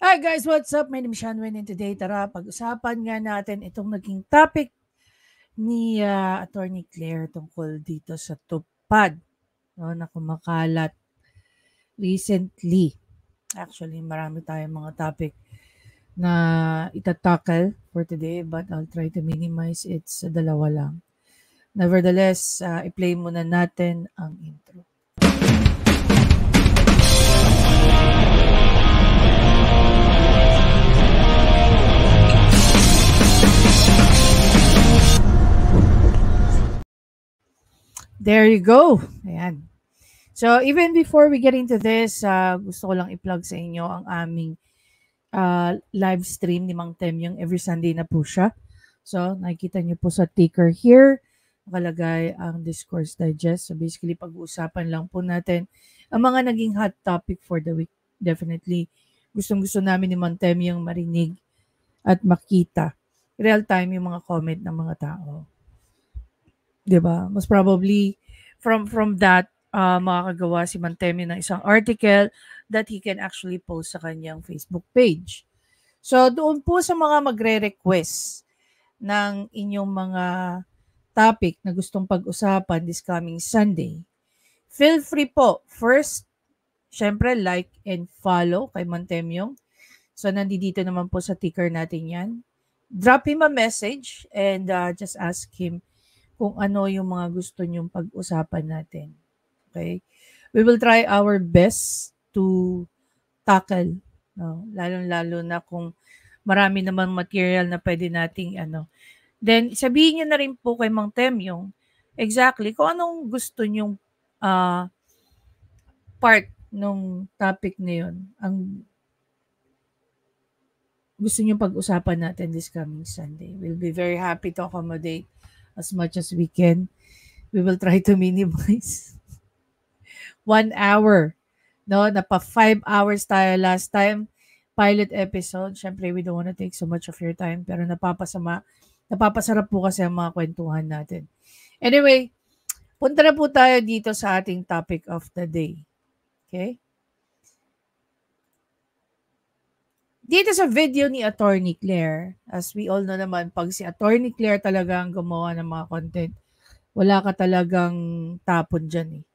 Hi guys, what's up? My name is Shanwen and today tara pag-usapan nga natin itong naging topic ni Attorney Claire tungkol dito sa tupad na kumakalat recently. Actually, marami tayong mga topic na itatakal for today but I'll try to minimize it sa dalawa lang. Nevertheless, i-play muna natin ang intro. There you go. Ayan. So, even before we get into this, gusto ko lang i-plug sa inyo ang aming live stream ni Mang Tem yung every Sunday na po siya. So, nakikita niyo po sa ticker here, nakalagay ang Discourse Digest. So, basically, pag-uusapan lang po natin ang mga naging hot topic for the week. Definitely, gustong-gusto namin ni Mang Tem yung marinig at makita real time yung mga comment ng mga tao. Diba? Most probably, from that, makakagawa si Mantemi ng isang article that he can actually post sa kanyang Facebook page. So, doon po sa mga magre-request ng inyong mga topic na gustong pag-usapan this coming Sunday, feel free po. First, syempre, like and follow kay Mantemyong. So, nandito naman po sa ticker natin yan. Drop him a message and just ask him kung ano yung mga gusto nyong pag-usapan natin. Okay? We will try our best to tackle. No? Lalo-lalo na kung marami namang material na pwede nating Then, sabihin nyo na rin po kay Mang Tem yung exactly kung anong gusto nyong part nung topic na yun. Ang gusto nyong pag-usapan natin this coming Sunday. We'll be very happy to accommodate as much as we can. We will try to minimize 1 hour. No, napa 5 hours tayo last time pilot episode. Syempre, we don't want to take so much of your time pero napapasarap po kasi ang mga kwentuhan natin. Anyway, punta na po tayo dito sa ating topic of the day. Okay? Dito sa video ni Attorney Claire, as we all know naman, pag si Attorney Claire talaga ang gumawa ng mga content, wala ka talagang tapon dyan eh.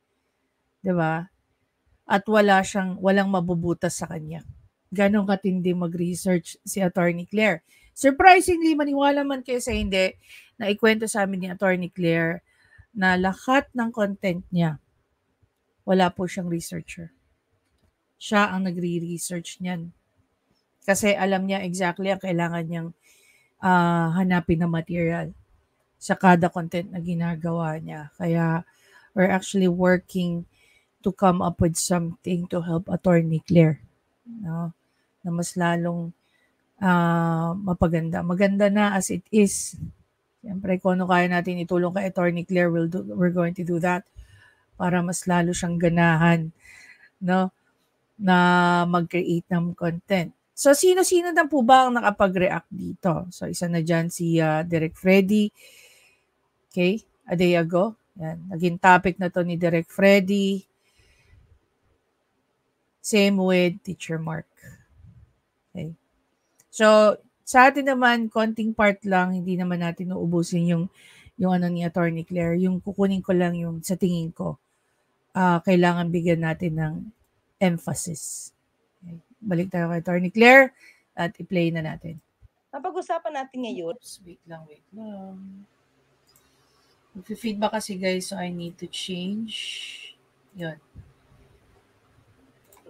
'Di ba? At walang mabubutas sa kanya. Ganon katindi mag-research si Attorney Claire. Surprisingly, maniwala man kayo sa hindi, na ikwento sa amin ni Attorney Claire na lahat ng content niya, wala po siyang researcher. Siya ang nagre-research niyan. Kasi alam niya exactly ang kailangan niyang hanapin na material sa kada content na ginagawa niya. Kaya we're actually working to come up with something to help Attorney Claire. No? Na mas lalong mapaganda. Maganda na as it is. Siyempre, kung ano kaya natin itulong kay Attorney Claire, we're going to do that para mas lalo siyang ganahan, no, na mag-create ng content. So, sino-sino na po ba ang nakapag-react dito? So, isa na dyan si Direk Freddy. Okay? A day ago. Yan. Naging topic na to ni Direk Freddy. Same with Teacher Mark. Okay? So, sa atin naman, konting part lang, hindi naman natin uubusin yung ano ni Attorney Claire. Yung kukunin ko lang yung sa tingin ko, kailangan bigyan natin ng emphasis. Okay. Balik tayo kay Attorney Claire at i-play na natin. Ang pag-usapan natin ngayon. Oops, wait lang. Mag-feedback kasi guys, so I need to change. Yun.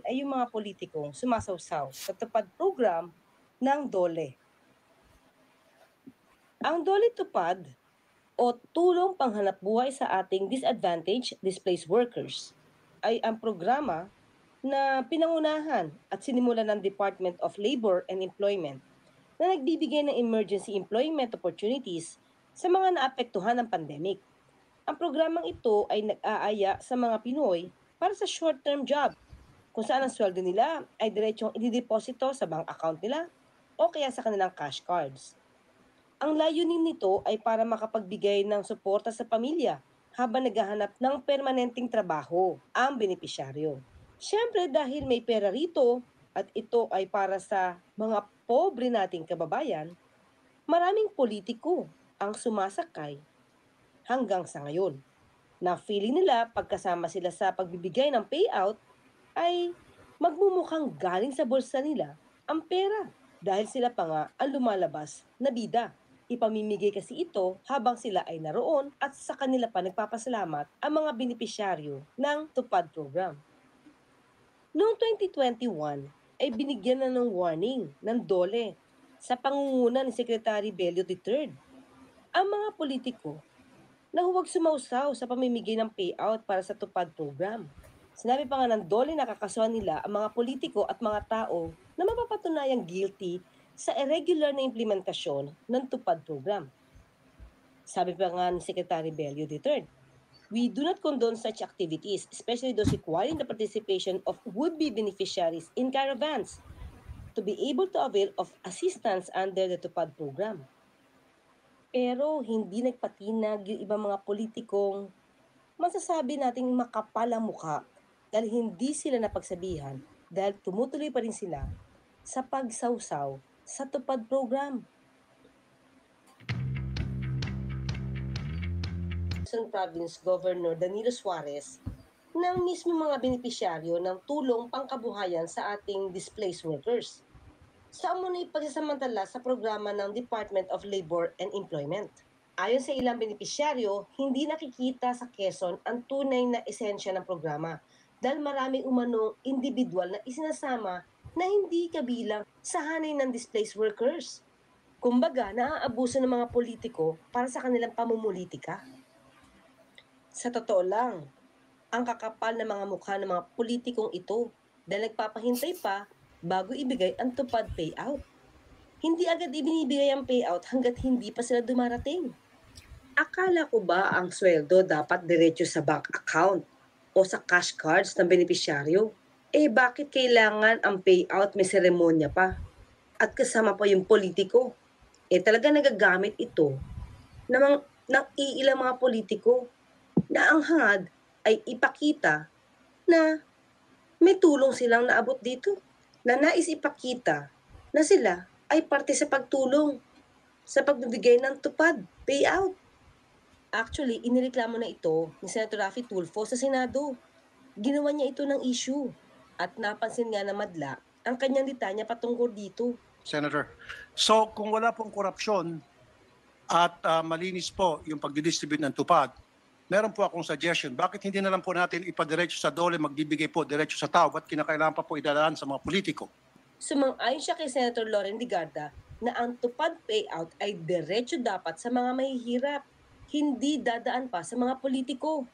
Ay yung mga politikong sumasawsaw sa tupad program ng DOLE. Ang DOLE tupad o tulong panghanap buhay sa ating disadvantaged displaced workers ay ang programa na pinangunahan at sinimulan ng Department of Labor and Employment na nagbibigay ng emergency employment opportunities sa mga naapektuhan ng pandemic. Ang programang ito ay nag-aaya sa mga Pinoy para sa short-term job, kung saan ang sweldo nila ay diretsong idideposito sa bank account nila o kaya sa kanilang cash cards. Ang layunin nito ay para makapagbigay ng suporta sa pamilya habang naghahanap ng permanenteng trabaho ang benepisyaryo. Siyempre dahil may pera rito, at ito ay para sa mga pobre nating kababayan, maraming politiko ang sumasakay hanggang sa ngayon na feeling nila pagkasama sila sa pagbibigay ng payout ay magmumukhang galing sa bulsa nila ang pera dahil sila pa nga ang lumalabas na bida. Ipamimigay kasi ito habang sila ay naroon at sa kanila pa nagpapasalamat ang mga benepisyaryo ng TUPAD program. Noong 2021 ay binigyan na ng warning ng DOLE sa pangunguna ni Secretary Bello III ang mga politiko na huwag sumausaw sa pamimigay ng payout para sa TUPAD program. Sinabi pa nga ng DOLE na kakasuhan nila ang mga politiko at mga tao na mapapatunayang guilty sa irregular na implementasyon ng TUPAD program. Sabi pa nga ni Secretary Bello III, "We do not condone such activities, especially those requiring the participation of would-be beneficiaries in caravans to be able to avail of assistance under the TUPAD program." Pero hindi nagpatinag yung ibang mga politikong masasabi nating makapal ang mukha dahil hindi sila napagsabihan dahil tumutuloy pa rin sila sa pagsawsaw sa TUPAD program. Quezon Province Governor Danilo Suarez ng mismo mga benepisyaryo ng tulong pangkabuhayan sa ating displaced workers sa umunay pagsasamantala sa programa ng Department of Labor and Employment. Ayon sa ilang benepisyaryo, hindi nakikita sa Quezon ang tunay na esensya ng programa dahil maraming umanong individual na isinasama na hindi kabilang sa hanay ng displaced workers. Kumbaga, naaabuso ng mga politiko para sa kanilang pamumulitika. Sa totoo lang, ang kakapal ng mga mukha ng mga politikong ito dahil nagpapahintay pa bago ibigay ang TUPAD payout. Hindi agad ibinibigay ang payout hanggat hindi pa sila dumarating. Akala ko ba ang sweldo dapat diretso sa bank account o sa cash cards ng benepisyaryo? Bakit kailangan ang payout may seremonya pa? At kasama pa yung politiko? Talaga nagagamit ito ng iilang mga politiko na ang hangad ay ipakita na may tulong silang naabot dito. Na nais ipakita na sila ay parte sa pagtulong sa pagbibigay ng TUPAD payout. Actually, inireklamo na ito ni Senator Raffy Tulfo sa Senado. Ginawa niya ito ng issue at napansin nga na madla ang kanyang litanya patungkol dito. Senator, so kung wala pong korupsyon at malinis po yung pagdidistribute ng TUPAD, meron po akong suggestion. Bakit hindi na lang po natin ipadiretso sa DOLE, magbibigay po diretso sa tao? Ba't kinakailangan pa po idadaan sa mga politiko? Sumang-ayon siya kay Senator Loren Ligarda na ang TUPAD payout ay diretso dapat sa mga mahihirap, hindi dadaan pa sa mga politiko.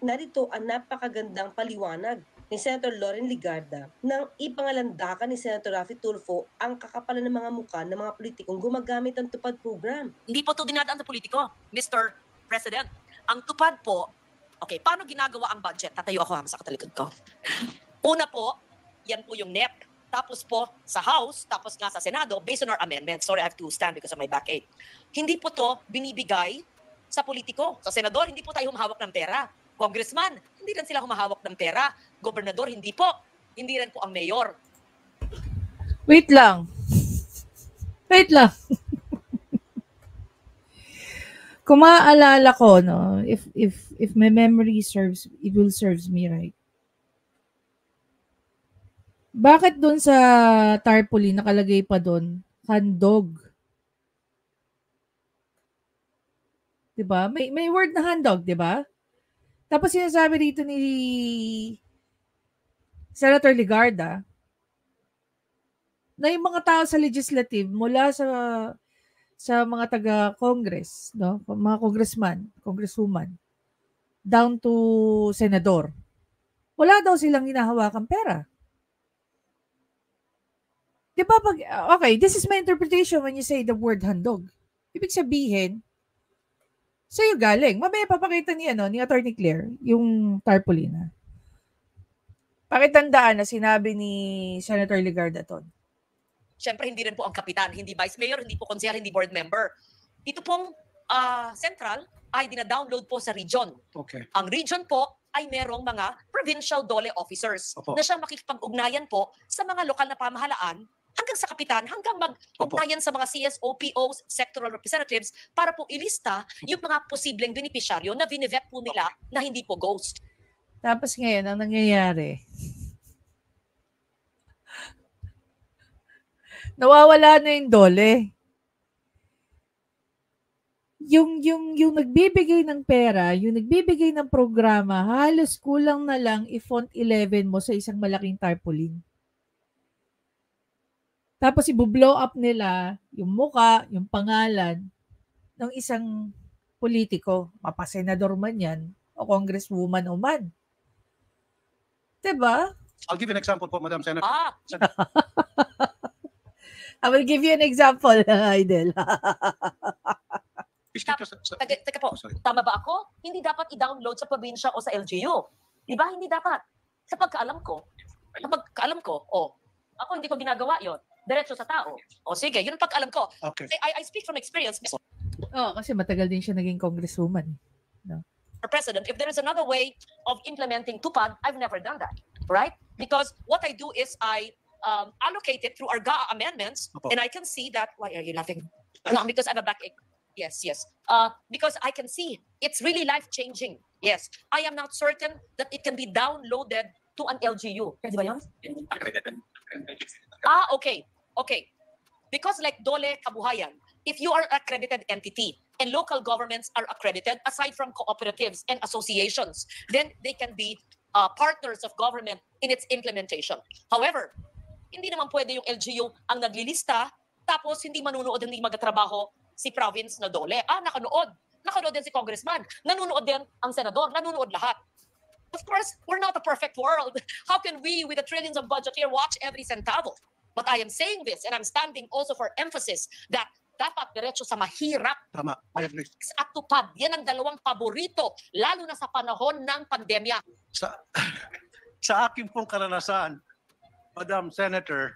Narito ang napakagandang paliwanag ni Senator Loren Ligarda nang ipangalandakan ni Senator Raffy Tulfo ang kakapalan ng mga mukha ng mga politikong gumagamit ng TUPAD program. Hindi po ito dinadaan sa politiko, Mr. President. Ang TUPAD po, okay, paano ginagawa ang budget? Tatayo ako sa katalikod ko. Una po, yan po yung NEP. Tapos po sa House, tapos nga sa Senado, based on our amendments. Sorry, I have to stand because of my backache. Hindi po to binibigay sa politiko. Sa Senador, hindi po tayo humahawak ng pera. Congressman, hindi rin sila humahawak ng pera. Gobernador, hindi po. Hindi rin po ang mayor. Wait lang. Kung maaalala ko, no, if my memory serves, it will serves me right. Bakit doon sa tarpaulin nakalagay pa doon handog? 'Di ba? May word na handog, 'di ba? Tapos sinasabi dito ni Senator Ligarda na yung mga tao sa legislative mula sa mga taga-Congress, no? Mga congressman, congresswoman, down to senador. Wala daw silang hinahawakang pera. 'Di ba okay, this is my interpretation when you say the word handog. Ibig sabihin, sa'yo galing. Mamaya papakita ni Attorney Claire yung tarpaulin. Pakitandaan na sinabi ni Senator Ligarda to. Siyempre, hindi rin po ang kapitan, hindi vice mayor, hindi po konsehal, hindi board member. Ito pong central ay dina-download po sa region. Okay. Ang region po ay merong mga provincial DOLE officers Opo. na siyang makikipag-ugnayan po sa mga lokal na pamahalaan hanggang sa kapitan, hanggang mag-ugnayan sa mga CSO, POs, sectoral representatives para po ilista yung mga posibleng benepisyaryo na binivet po nila na hindi po ghost. Tapos ngayon, ang nangyayari, nawawala na yung DOLE. Yung nagbibigay ng pera, yung nagbibigay ng programa, halos kulang na lang i-font 11 mo sa isang malaking tarpaulin. Tapos i-blow up nila yung muka, yung pangalan ng isang politiko, mapasenador man yan, o congresswoman o man. Diba? I'll give you an example po, Madam Senator. I will give you an example, Idol. Teka po, tama ba ako? Hindi dapat i-download sa probinsya o sa LGU. Diba? Hindi dapat. Sa pagkaalam ko, ako hindi ko ginagawa yon. Diretso sa tao. O sige, yun ang pagkaalam ko. Okay. I speak from experience, Mr. Kasi matagal din siya naging congresswoman. President. If there is another way of implementing TUPAD, I've never done that, right? Because what I do is I allocate it through our GAA amendments, and I can see that. Why are you laughing? Because I have a backache. Yes. Because I can see it's really life-changing. Yes. I am not certain that it can be downloaded to an LGU. Pwede ba yun? Okay. Because like Dole Kabuhayan, if you are an accredited entity and local governments are accredited, aside from cooperatives and associations, then they can be partners of government in its implementation. However, hindi naman pwede yung LGU ang naglilista, tapos hindi manunood, hindi magtatrabaho si province na DOLE. Nakanood din si congressman, nanonood din ang senador, nanonood lahat. Of course, we're not a perfect world. How can we, with the trillions of budget here, watch every centavo? But I am saying this, and I'm standing also for emphasis that dapat diretso sa mahirap. Tama. I agree. At tupad, yan ang dalawang paborito, lalo na sa panahon ng pandemya. Sa aking pong karanasan, Madam Senator,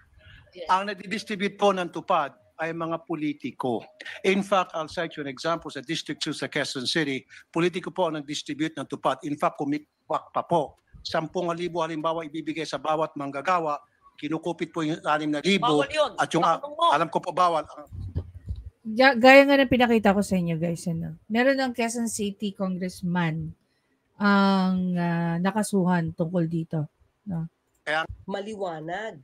Yes. ang nadidistribute po ng tupad ay mga politiko. In fact, I'll cite you an example sa District 2 sa Quezon City. Politiko po ang nag-distribute ng tupad. In fact, kumikwak pa po. 10,000 halimbawa ibibigay sa bawat manggagawa, kinukupit po yung 6,000. Bawal yun. At yung alam ko po bawal. Gaya nga ng pinakita ko sa inyo, guys. Meron ng Quezon City congressman ang nakasuhan tungkol dito. Maliwanag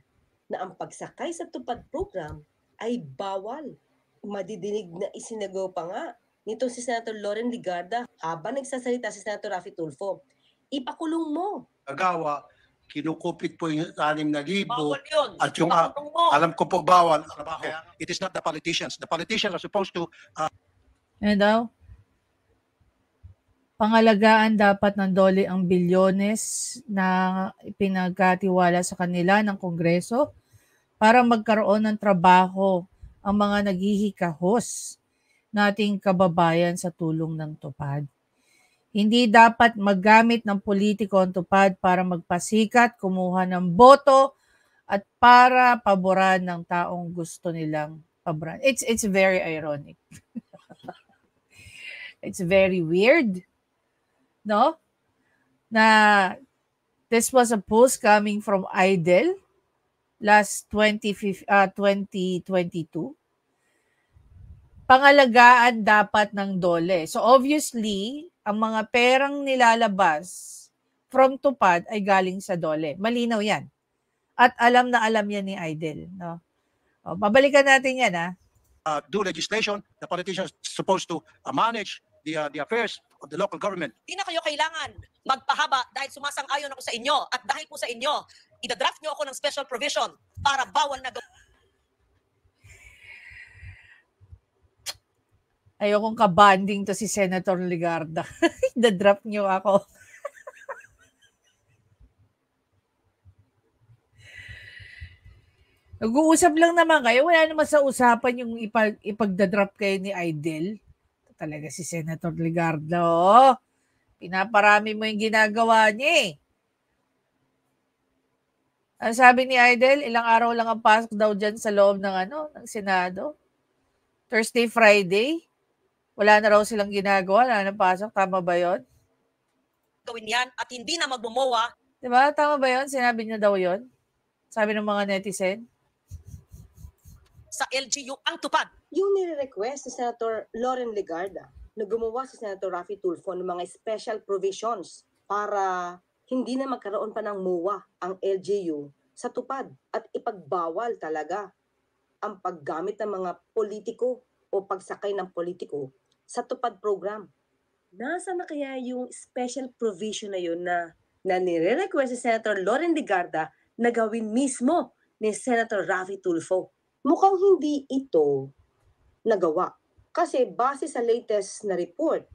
na ang pagsakay sa tupad program ay bawal. Madidinig na isinagaw pa nga nitong si Senator Loren Ligarda habang nagsasalita si Senator Raffy Tulfo. Ipakulong mo. Gagawa, kinukupit po yung 6,000. Bawal yun. At yung alam ko po bawal. It is not the politicians. The politicians are supposed to pangalagaan dapat ng DOLE ang bilyones na pinagkatiwala sa kanila ng Kongreso para magkaroon ng trabaho ang mga naghihikahos nating kababayan sa tulong ng tupad. Hindi dapat maggamit ng politiko ang tupad para magpasikat, kumuha ng boto, at para paboran ng taong gusto nilang paboran. It's very ironic. It's very weird. No? Na this was a post coming from Idol last 2022. Pangalagaan dapat ng DOLE. So obviously, ang mga perang nilalabas from tupad ay galing sa DOLE. Malinaw yan. At alam na alam yan ni Idol. No? Babalikan natin yan, ha? do legislation. The politicians are supposed to manage the affairs of the local government. Di na kayo kailangan magpahaba dahil sumasang-ayon ako sa inyo at dahil po sa inyo, idadraft nyo ako ng special provision para bawal na Ayokong kabanding to si Senator Ligarda. Idadraft nyo ako. Nag-uusap lang naman kayo. Wala naman sa usapan yung ipagdadraft kayo ni Idol. Talaga si Senator Ligarda. Oh. Pinaparami mo yung ginagawa niya eh. Ang sabi ni Idol, ilang araw lang ang pasok daw dyan sa loob ng ng Senado. Thursday, Friday. Wala na raw silang ginagawa. Wala na pasok. Tama ba yun? gawin yan at hindi na magmumowa Diba? Tama ba yun? Sinabi niya daw yun? Sabi ng mga netizen? sa LGU ang tupad. Yung nire-request ni Senator Loren Legarda na gumawa si Senator Raffy Tulfo ng mga special provisions para hindi na magkaroon pa ng MOA ang LGU sa tupad at ipagbawal talaga ang paggamit ng mga politiko o pagsakay ng politiko sa tupad program. Nasa na kaya yung special provision na yun na nire-request si Senator Loren Legarda na gawin mismo ni Senator Raffy Tulfo? Mukhang hindi ito nagawa. Kasi base sa latest na report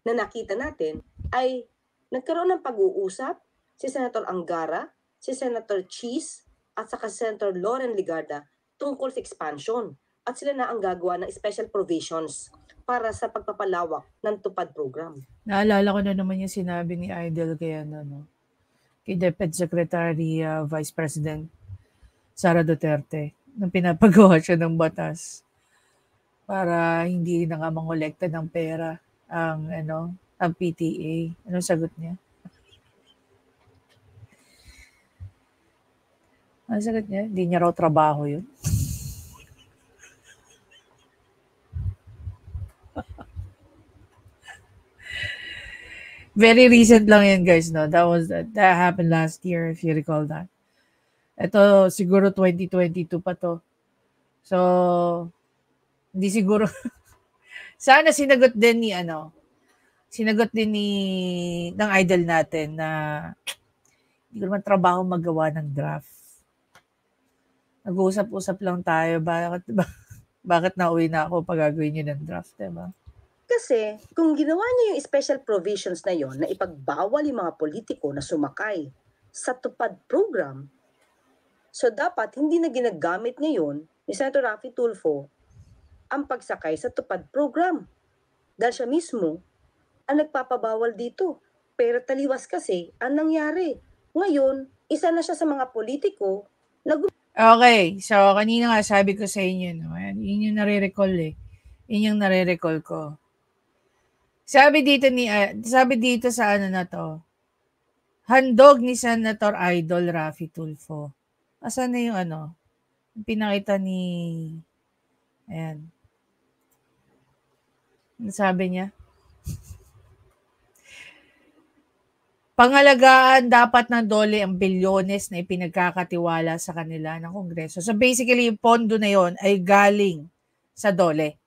na nakita natin ay nagkaroon ng pag-uusap si Senator Angara, si Senator Cheese at saka si Senator Loren Legarda tungkol sa expansion at sila na ang gagawa ng special provisions para sa pagpapalawak ng tupad program. Naalala ko na naman yung sinabi ni Idol kay, kay DepEd Secretary Vice President Sara Duterte nung pinapagawa siya ng batas para hindi na nga mangolekta ng pera ang PTA. Anong sagot niya? Anong sagot niya? Hindi niya raw trabaho yun. Very recent lang yan, guys, no? That happened last year, if you recall that. Ito, siguro 2022 pa to. So, hindi siguro. Sana sinagot din ng idol natin na hindi ko naman trabaho magawa ng draft. Nag-uusap-usap lang tayo. Bakit nauwi na ako pag gagawin niyo ng draft, diba? Kasi kung ginawa niya yung special provisions na yon na ipagbawal yung mga politiko na sumakay sa tupad program, so dapat hindi na ginagamit ngayon ni Senator Raffy Tulfo ang pagsakay sa tupad program. Dahil siya mismo ang nagpapabawal dito. Pero taliwas kasi ang nangyari. Ngayon, isa na siya sa mga politiko na Okay, so kanina nga sabi ko sa inyo, yun yung nare-recall eh. Yun yung nare-recall ko. Sabi dito sa na to, handog ni Senator Idol Raffy Tulfo. Asan na yung yung pinakita ni, ayan. Ano sabi niya? Pangalagaan dapat ng DOLE ang bilyones na ipinagkakatiwala sa kanila ng Kongreso. So basically, yung pondo na yon ay galing sa DOLE.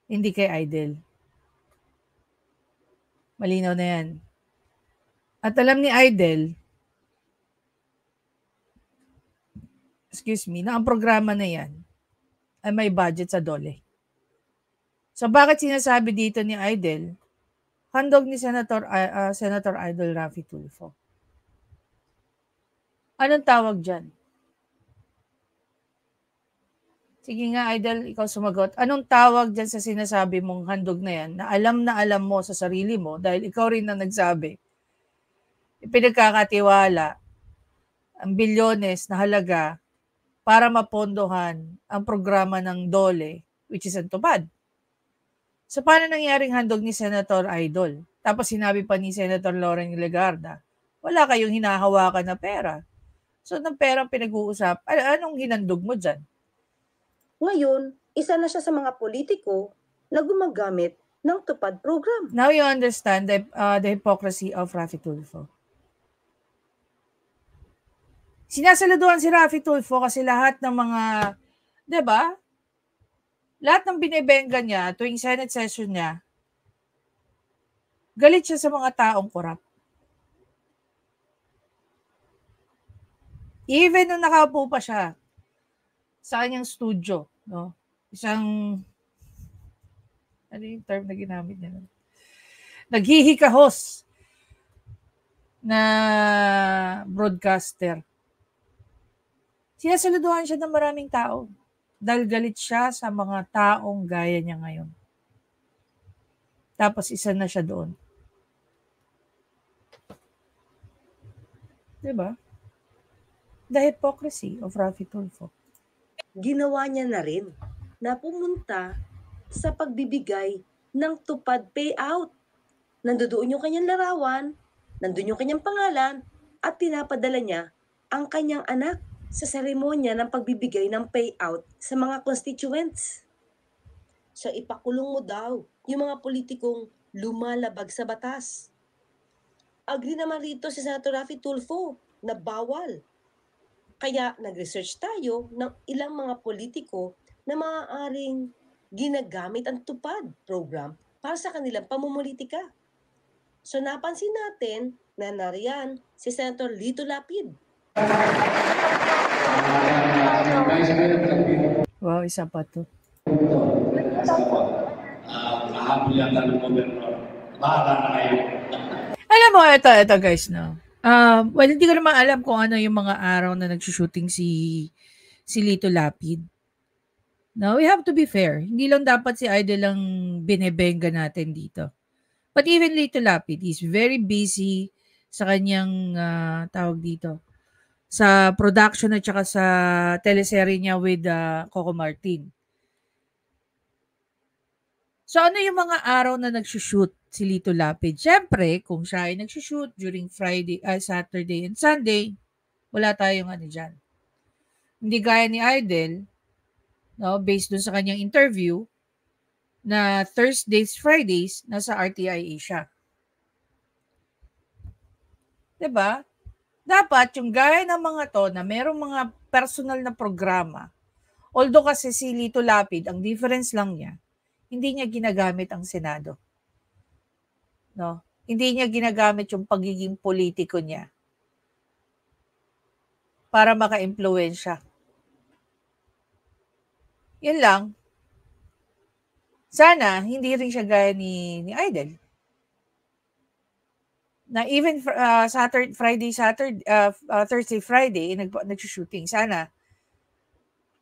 Hindi kay Idol. Malinaw na yan. At alam ni Idol, na ang programa na yan ay may budget sa DOLE. So bakit sinasabi dito ni Idol, handog ni Senator Idol Raffy Tulfo? Anong tawag dyan? Sige nga, Idol, ikaw sumagot. Anong tawag dyan sa sinasabi mong handog na yan na alam mo sa sarili mo dahil ikaw rin na nagsabi? Ipinagkakatiwala ang bilyones na halaga para mapondohan ang programa ng DOLE, which is ang tupad. So, paano nangyaring handog ni Senator Idol? Tapos sinabi pa ni Senator Loren Legarda, wala kayong hinahawakan na pera. So, ng perang pinag-uusap, anong hinandog mo dyan? Ngayon, isa na siya sa mga politiko na gumagamit ng tupad program. Now you understand the hypocrisy of Raffy Tulfo. Sinasaluduhan si Raffy Tulfo kasi lahat ng mga, diba? Lahat ng binibengga niya tuwing Senate session niya, galit siya sa mga taong korap. Even nung nakaupo pa siya sa kanyang studio, no? Isang, ano yung term na ginamit niya? Naghihikahos na broadcaster. Sinasaluduhan siya ng maraming tao dahil galit siya sa mga taong gaya niya ngayon. Tapos isa na siya doon. Diba? The hypocrisy of Raffy Tulfo. Ginawa niya na rin na pumunta sa pagbibigay ng tupad payout nandoon yung kanyang larawan, nandun yung kanyang pangalan, at pinapadala niya ang kanyang anak sa seremonya ng pagbibigay ng payout sa mga constituents. So ipakulong mo daw yung mga politikong lumalabag sa batas. Agree naman rito si Senator Raffy Tulfo na bawal. Kaya nag-research tayo ng ilang mga politiko na maaaring ginagamit ang tupad program para sa kanilang pamumulitika. So napansin natin na nariyan si Senator Lito Lapid. Wow, isa pa to. Kahapon yata ng gobernador. Bahala na kayo. Alam mo, ito guys, no? Well, hindi ko naman alam kung ano yung mga araw na nagsushooting si Lito Lapid. No, we have to be fair. Hindi lang dapat si Idol lang binebenga natin dito. But even Lito Lapid is very busy sa kanyang tawag dito, sa production at saka sa teleserye niya with Coco Martin. So ano yung mga araw na nagsushoot si Lito Lapid? Siyempre, kung siya ay nagsushoot during Friday, Saturday and Sunday, wala tayong ano dyan. Hindi gaya ni Idol, no, based dun sa kanyang interview, na Thursdays, Fridays, nasa RTI Asia. Diba? Dapat yung gaya ng mga to na merong mga personal na programa, although kasi si Lito Lapid, ang difference lang niya, hindi niya ginagamit ang Senado. No? Hindi niya ginagamit yung pagiging politiko niya para maka-impluwensya. Yun lang. Sana, hindi rin siya gaya ni Idol. Na even Thursday, Friday, nagsushooting. Sana,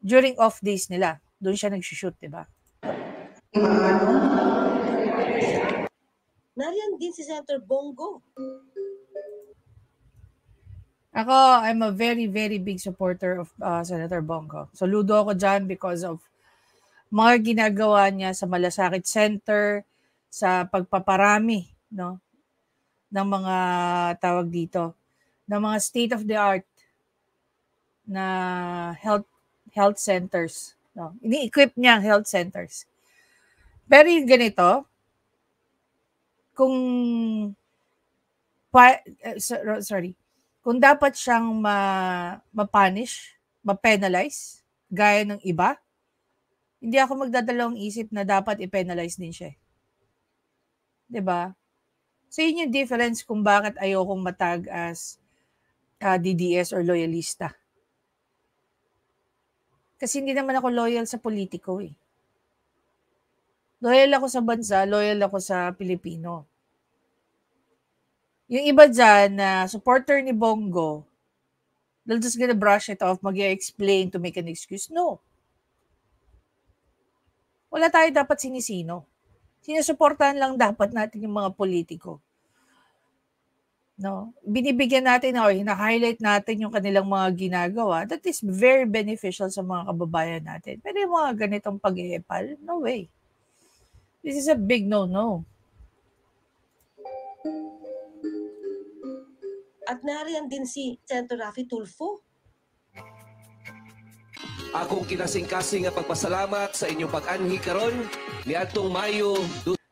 during off days nila, doon siya nagsushoot, diba? Nariyan din si Senator Bongo. Ako, I'm a very, very big supporter of Senator Bongo. So, ludo ako dyan because of mga ginagawa niya sa Malasakit Center, sa pagpaparami, no, ng mga tawag dito, ng mga state-of-the-art na health centers. No? Ini-equip niya ang health centers. Pero yung ganito, kung dapat siyang ma-punish, ma-penalize, gaya ng iba, hindi ako magdadalawang isip na dapat i-penalize din siya. Diba? So yun yung difference kung bakit ayokong matag as DDS or loyalista. Kasi hindi naman ako loyal sa politiko eh. Loyal ako sa bansa, loyal ako sa Pilipino. Yung iba dyan na supporter ni Bongo, they'll just gonna brush it off, mag-explain to make an excuse. No. Wala tayo dapat sinisino. Sinusuportahan lang dapat natin yung mga politiko. No? Binibigyan natin o hina-highlight natin yung kanilang mga ginagawa. That is very beneficial sa mga kababayan natin. Pero yung mga ganitong pag-iepal, no way. This is a big no-no. At nariyan din si Senator Raffy Tulfo. Akong kinasing-kasing nga pagpasalamat sa inyong pag-anhi karon niadtong Mayo.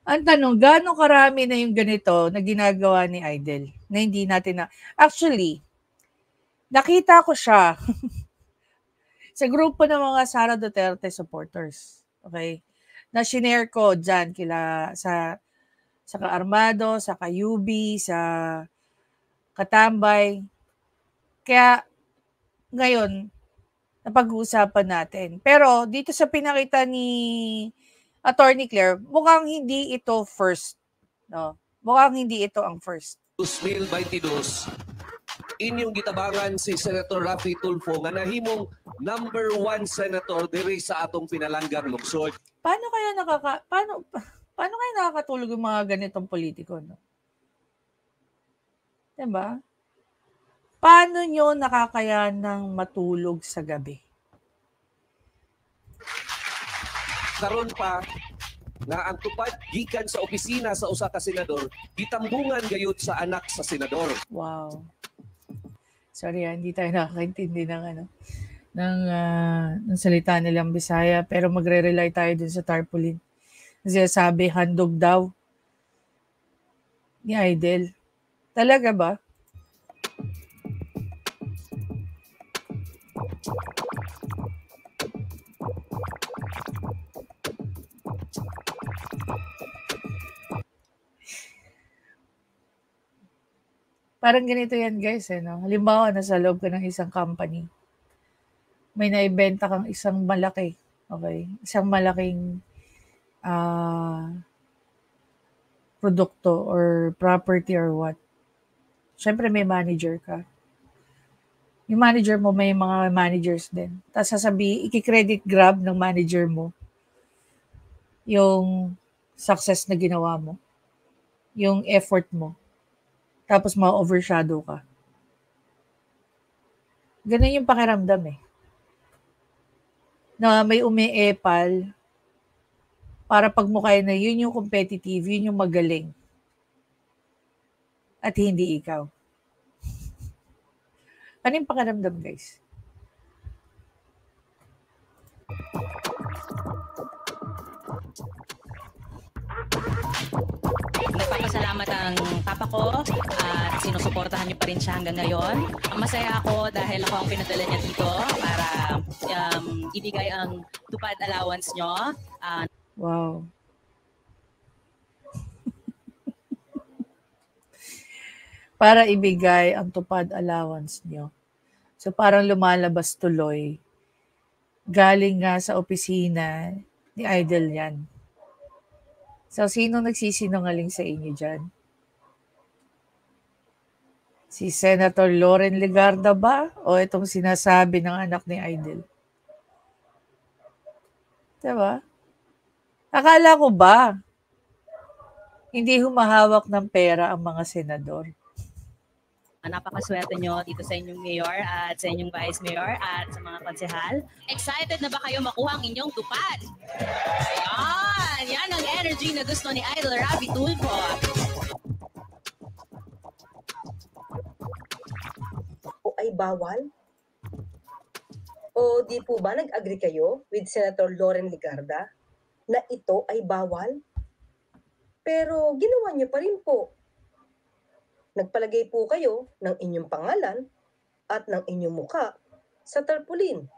Ang tanong, gaano karami na yung ganito na ginagawa ni Idol na hindi natin na... Actually, nakita ko siya sa grupo ng mga Sara Duterte supporters. Okay? Na shinare ko dyan sa Ka-Armado, sa Kayubi, sa Katambay. Kaya ngayon, napag-uusapan natin. Pero dito sa pinakita ni Attorney Claire, mukhang hindi ito first. No? Mukhang hindi ito ang first. 2022, inyong gitabangan si Senator Raffy Tulfo nga nahimong number 1 senator diri sa atong pinalanggang lungsod. Paano kaya nakakatulog yung mga ganitong politiko, no? Diba? Paano nyo nakakayanang matulog sa gabi? Karon pa, nga ang tupad gikan sa opisina sa usa ka senador gitambungan gayud sa anak sa senador. Wow. Sorry, hindi tayo nakakaintindi ng ng salita nilang Bisaya, pero magre-rely tayo dun sa tarpaulin. Kasi sabi, handog daw ni Idol. Talaga ba? Parang ganito yan guys, no? Halimbawa, nasa loob ka ng isang company. May naibenta kang isang malaki. Okay? Isang malaking produkto or property or what. Siyempre may manager ka. Yung manager mo, may mga managers din. Tapos i-credit grab ng manager mo yung success na ginawa mo. Yung effort mo. Tapos ma-overshadow ka. Ganun yung pakiramdam eh. Na may umiepal para pagmukha na yun yung competitive, yun yung magaling. At hindi ikaw. Ano yung pakiramdam, guys? Nagpapasalamat ang papa ko at sinusuportahan niyo pa rin siya hanggang ngayon. Masaya ako dahil ako ang pinadala niya dito para ibigay ang tupad allowance niyo. Wow. Para ibigay ang tupad allowance niyo. So parang lumalabas tuloy. Galing nga sa opisina ni Idol yan. So sino nagsisinungaling sa inyo dyan? Si Senator Loren Legarda ba? O itong sinasabi ng anak ni Idol? Diba? Akala ko ba hindi humahawak ng pera ang mga senador? Napakaswerte nyo dito sa inyong mayor at sa inyong vice mayor at sa mga konsehal. Excited na ba kayo makuha ang inyong tupad? Ayan! Yan ang energy na gusto ni Idol Rafi Tulfo. O ay bawal? O di po ba nag-agree kayo with Senator Loren Legarda na ito ay bawal? Pero ginawa niyo pa rin po. Nagpalagay po kayo ng inyong pangalan at ng inyong muka sa tarpaulin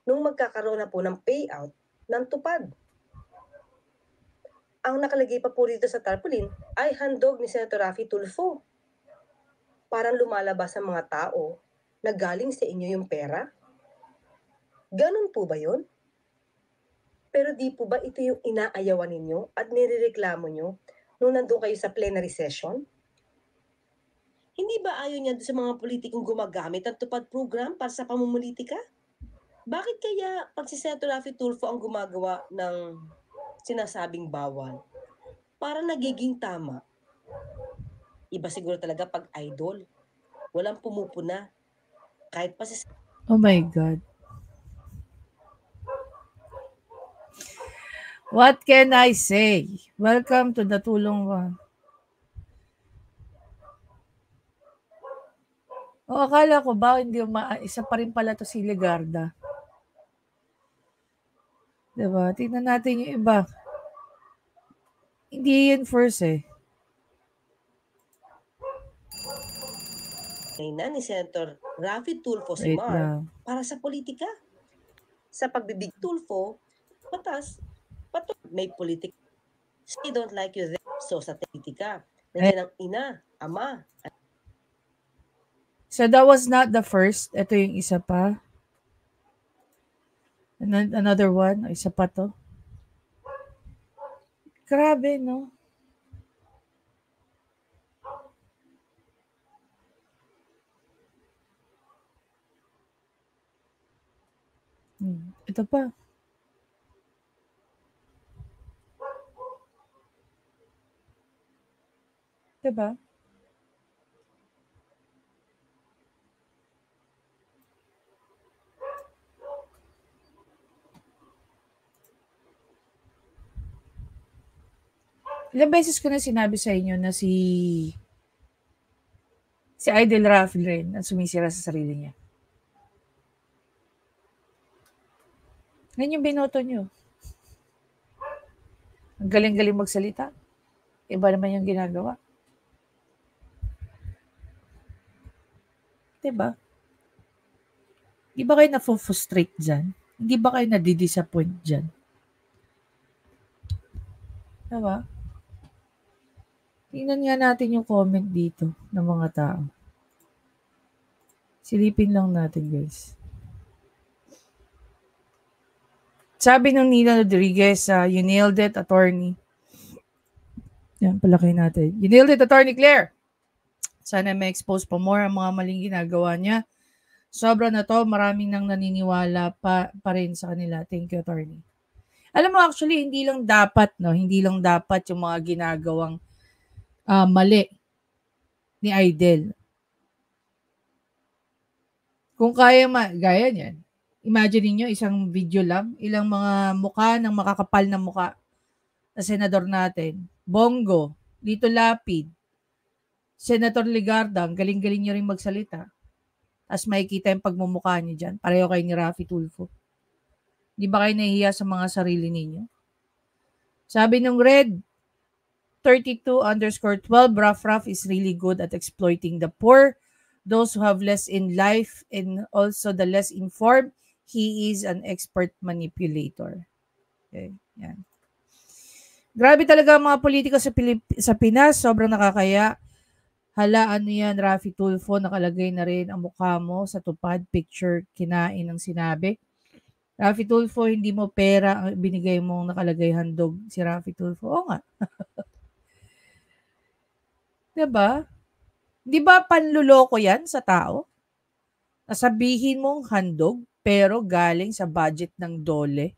nung magkakaroon na po ng payout ng tupad. Ang nakalagay pa po rito sa tarpaulin ay handog ni Senator Rafi Tulfo. Parang lumalabas sa mga tao na galing sa inyo yung pera. Ganun po ba yun? Pero di po ba ito yung inaayawan ninyo at nirereklamo nyo nung nandun kayo sa plenary session? Hindi ba ayaw niya sa mga politikong gumagamit ang tupad program para sa pamumulitika? Bakit kaya pag si Senator Rafi Tulfo ang gumagawa ng sinasabing bawal, para nagiging tama? Iba siguro talaga pag idol. Walang pumupuna. Kahit pa si... Oh my God. What can I say? Welcome to the Tulong One. O akala ko ba hindi isa pa rin pala to si Legarda. Diba? Tingnan natin yung iba. Hindi yun first eh. ni Senator Rafi Tulfo si Wait Mar lang. para sa politika. Sa pagbibig Tulfo, may politika. They don't like you there. So sa politika, nandiyan ang ina, ama. So that was not the first. Ito yung isa pa. Another one. Isa pa to. Grabe, no? Ito pa. Diba? ilang beses ko na sinabi sa inyo na si Idol Rafi rin ang sumisira sa sarili niya. Ngayon yung binoto nyo. Ang galing-galing magsalita. Iba naman yung ginagawa. Diba? Di ba kayo na-frustrate dyan? Hindi ba kayo na-disappoint dyan? Diba? Tingnan nga natin yung comment dito ng mga tao. Silipin lang natin, guys. Sabi ng Nina Rodriguez, you nailed it, attorney. Yan, palaki natin. You nailed it, Attorney Claire. Sana may expose pa more ang mga maling ginagawa niya. Sobra na to, maraming nang naniniwala pa rin sa kanila. Thank you, attorney. Alam mo, actually, hindi lang dapat yung mga ginagawang mali ni Idol. Kung kaya gaya niyan, imagine niyo isang video lang, ilang mga mukha ng makakapal na mukha na senador natin. Bongo, Lito Lapid, Senator Legarda, ang galing-galing niyo rin magsalita. As makikita yung pagmumukha niyo dyan. Pareho kayo ni Rafi Tulfo. Di ba kayo nahihiya sa mga sarili ninyo? Sabi ng Red, 32_12, Raff is really good at exploiting the poor, those who have less in life, and also the less informed. He is an expert manipulator. Okay, yan. Grabe talaga ang mga politiko sa Pinas. Sobrang nakakaya. Hala, ano yan, Rafi Tulfo, nakalagay na rin ang mukha mo sa tupad, picture, kinain ang sinabi. Rafi Tulfo, hindi mo pera ang binigay mong nakalagay handog si Rafi Tulfo. Oo nga. Diba? Di ba panluloko yan sa tao? Nasabihin mong handog, pero galing sa budget ng DOLE.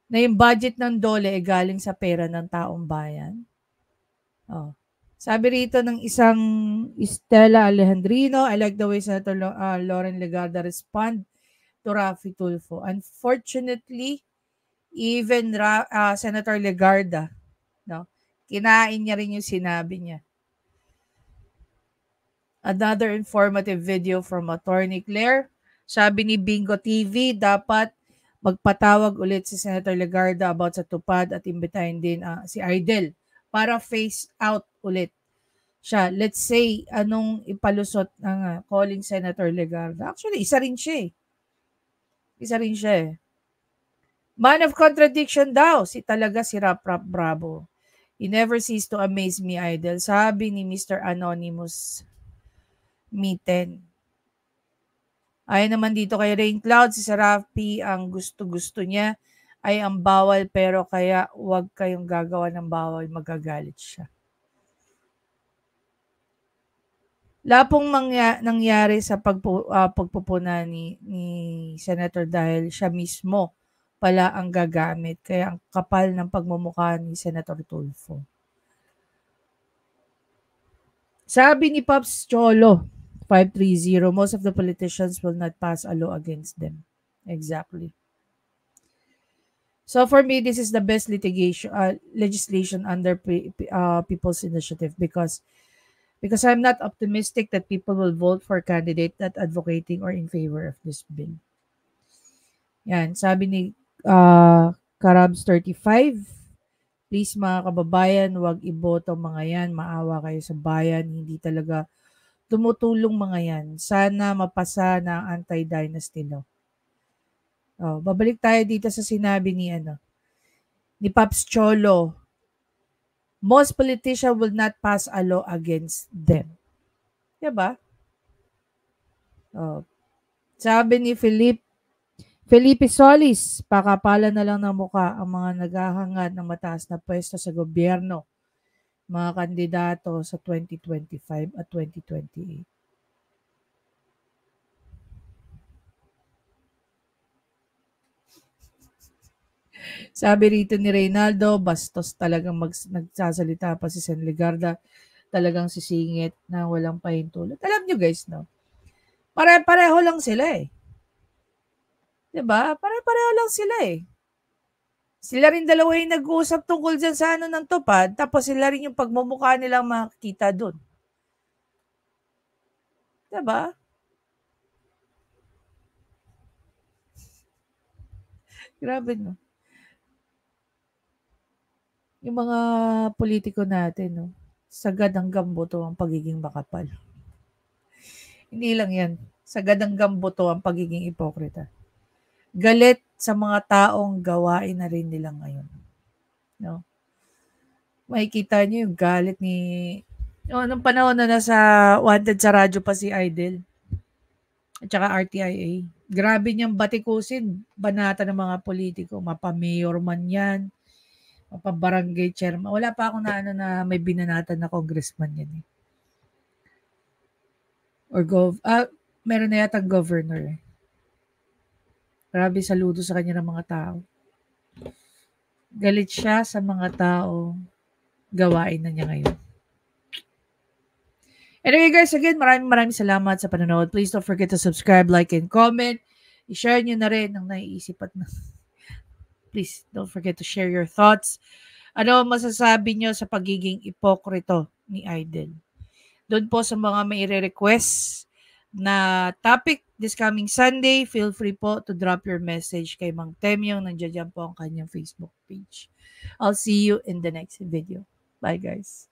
Na yung budget ng DOLE ay galing sa pera ng taong bayan. Oh. Sabi rito ng isang Estela Alejandrino, I like the way Senator Lauren Legarda respond to Rafi Tulfo. Unfortunately, even Senator Legarda, no, kinain niya rin yung sinabi niya. Another informative video from Attorney Claire. Sabi ni Bingo TV, dapat magpatawag ulit si Senator Legarda about sa tupad at imbitahin din si Idol para face out ulit siya. Let's say, anong ipalusot ng calling Senator Legarda? Actually, isa rin siya eh. Man of contradiction daw, talaga si Rap Bravo. He never cease to amaze me, Idol. Sabi ni Mr. Anonymous Mitten. Ayon naman dito kay Rain Cloud, si Rafi, ang gusto-gusto niya ay ang bawal, pero kaya huwag kayong gagawa ng bawal, magagalit siya. Lapong nangyari sa pagpupuna ni Senator dahil siya mismo pala ang gagamit. Kaya ang kapal ng pagmumukha ni Senator Tulfo. Sabi ni Pops Cholo, 530, most of the politicians will not pass a law against them. Exactly. So for me, this is the best legislation under People's Initiative because I'm not optimistic that people will vote for a candidate that advocating or in favor of this bill. Yan, sabi ni Karabs 35, please mga kababayan, huwag iboto mga yan, maawa kayo sa bayan, hindi talaga tumutulong mga yan. Sana mapasa na ang anti-dynasty law. Babalik tayo dito sa sinabi ni Pops Cholo. Most politicians will not pass a law against them. Diba? Sabi ni Felipe Solis, pakapala na lang ng mukha ang mga naghahangad ng mataas na pwesto sa gobyerno, mga kandidato sa 2025 at 2028. Sabi rito ni Reynaldo, bastos talagang nagsasalita pa si Sen Legarda, talagang sisingit na walang pahintulot. Alam nyo guys, no? Pare-pareho lang sila eh. Diba? Pare-pareho lang sila eh. Sila rin dalawa yung nag-uusap tungkol dyan sa ano ng tupad, tapos sila rin yung pagmumukha nilang makikita doon. Diba? Grabe, no? Yung mga politiko natin, no? Sagad hanggang buto ang pagiging makapal. Hindi lang yan. Sagad hanggang buto ang pagiging ipokrita. Galit sa mga taong gawain na rin nila ngayon. No? Makikita niyo yung galit ni... nung panahon na nasa wanted sa radyo pa si Idol at saka RTIA. Grabe niyang batikusin, banata ng mga politiko. Mapa-mayor man yan, mapa-barangay chairman. Wala pa ako na may binanatan na congressman yan eh. Or meron na yata governor eh. Grabe saludo sa kanya ng mga tao. Galit siya sa mga tao, gawain na niya ngayon. Anyway guys, again, maraming salamat sa panonood. Please don't forget to subscribe, like, and comment. I-share nyo na rin ang naiisip at please don't forget to share your thoughts. Ano masasabi nyo sa pagiging ipokrito ni Idol? Doon po sa mga may request na topic this coming Sunday, feel free po to drop your message kay Mang Temyong. Nandiyan po ang kanyang Facebook page. I'll see you in the next video. Bye guys.